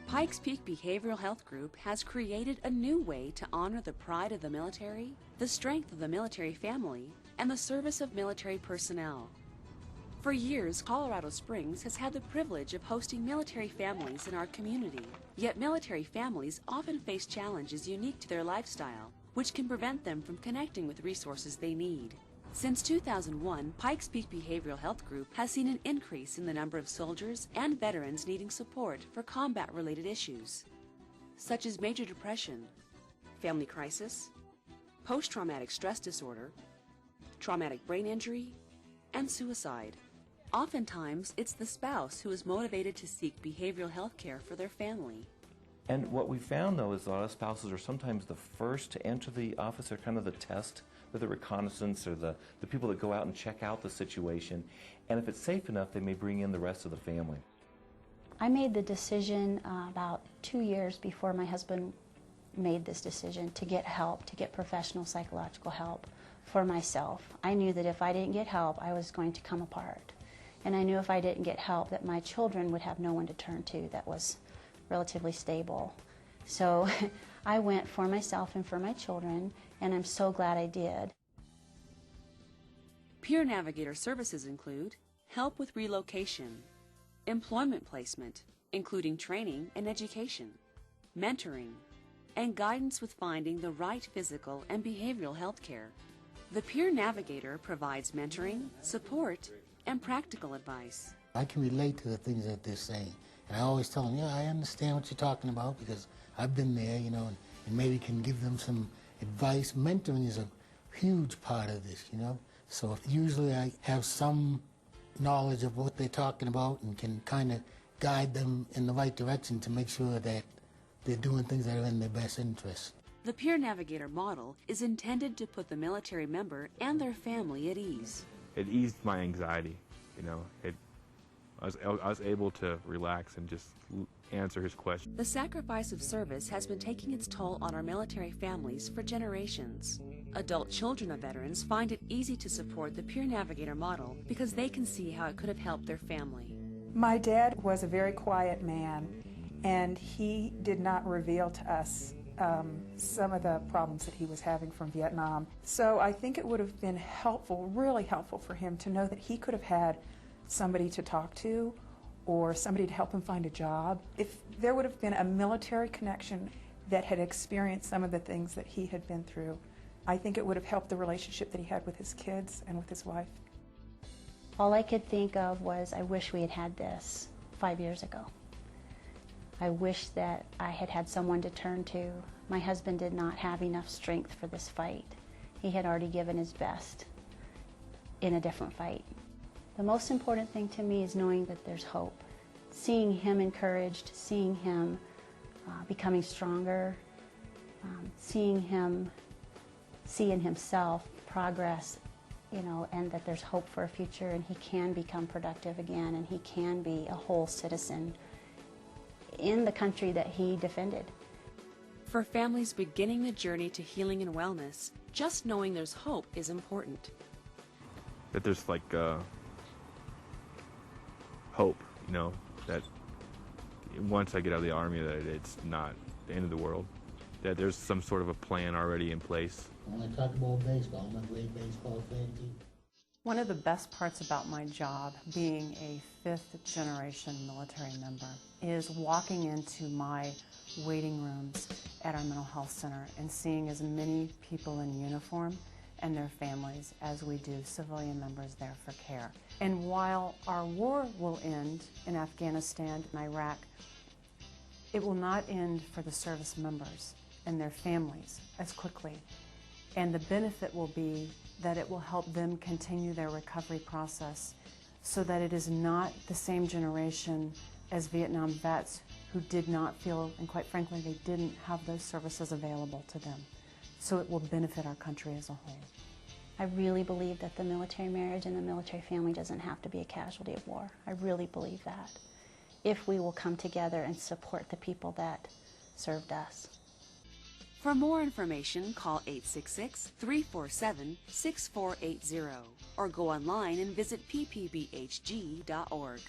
Pikes Peak Behavioral Health Group has created a new way to honor the pride of the military, the strength of the military family, and the service of military personnel. For years, Colorado Springs has had the privilege of hosting military families in our community. Yet military families often face challenges unique to their lifestyle, which can prevent them from connecting with resources they need. Since 2001, Pikes Peak Behavioral Health Group has seen an increase in the number of soldiers and veterans needing support for combat-related issues, such as major depression, family crisis, post-traumatic stress disorder, traumatic brain injury, and suicide. Oftentimes, it's the spouse who is motivated to seek behavioral health care for their family. And what we found, though, is a lot of spouses are sometimes the first to enter the office. They're kind of the test, or the reconnaissance, or the people that go out and check out the situation. And if it's safe enough, they may bring in the rest of the family. I made the decision about 2 years before my husband made this decision to get help, to get professional psychological help for myself. I knew that if I didn't get help, I was going to come apart. And I knew if I didn't get help, that my children would have no one to turn to that was relatively stable. So I went for myself and for my children, and I'm so glad I did. Peer Navigator services include help with relocation, employment placement, including training and education, mentoring, and guidance with finding the right physical and behavioral health care. The Peer Navigator provides mentoring, support, and practical advice. I can relate to the things that they're saying. And I always tell them, yeah, I understand what you're talking about because I've been there, you know, and maybe can give them some advice. Mentoring is a huge part of this, you know. So usually I have some knowledge of what they're talking about and can kind of guide them in the right direction to make sure that they're doing things that are in their best interest. The Peer Navigator model is intended to put the military member and their family at ease. It eased my anxiety, you know. I was able to relax and just answer his questions. The sacrifice of service has been taking its toll on our military families for generations. Adult children of veterans find it easy to support the Peer Navigator model because they can see how it could have helped their family. My dad was a very quiet man, and he did not reveal to us some of the problems that he was having from Vietnam. So I think it would have been helpful, really helpful for him to know that he could have had somebody to talk to or somebody to help him find a job. If there would have been a military connection that had experienced some of the things that he had been through, I think it would have helped the relationship that he had with his kids and with his wife. All I could think of was, I wish we had had this 5 years ago. I wish that I had had someone to turn to. My husband did not have enough strength for this fight. He had already given his best in a different fight. The most important thing to me is knowing that there's hope. Seeing him encouraged, seeing him becoming stronger, seeing him see in himself progress, you know, and that there's hope for a future and he can become productive again and he can be a whole citizen in the country that he defended. For families beginning the journey to healing and wellness, just knowing there's hope is important. That there's like hope, you know, that once I get out of the Army that it's not the end of the world, that there's some sort of a plan already in place. When I talk about baseball, I'm a great baseball fan too. One of the best parts about my job, being a fifth-generation military member, is walking into my waiting rooms at our mental health center and seeing as many people in uniform and their families as we do civilian members there for care. And while our war will end in Afghanistan and Iraq, it will not end for the service members and their families as quickly. And the benefit will be that it will help them continue their recovery process so that it is not the same generation as Vietnam vets who did not feel, and quite frankly, they didn't have those services available to them. So it will benefit our country as a whole. I really believe that the military marriage and the military family doesn't have to be a casualty of war. I really believe that. If we will come together and support the people that served us. For more information, call 866-347-6480 or go online and visit ppbhg.org.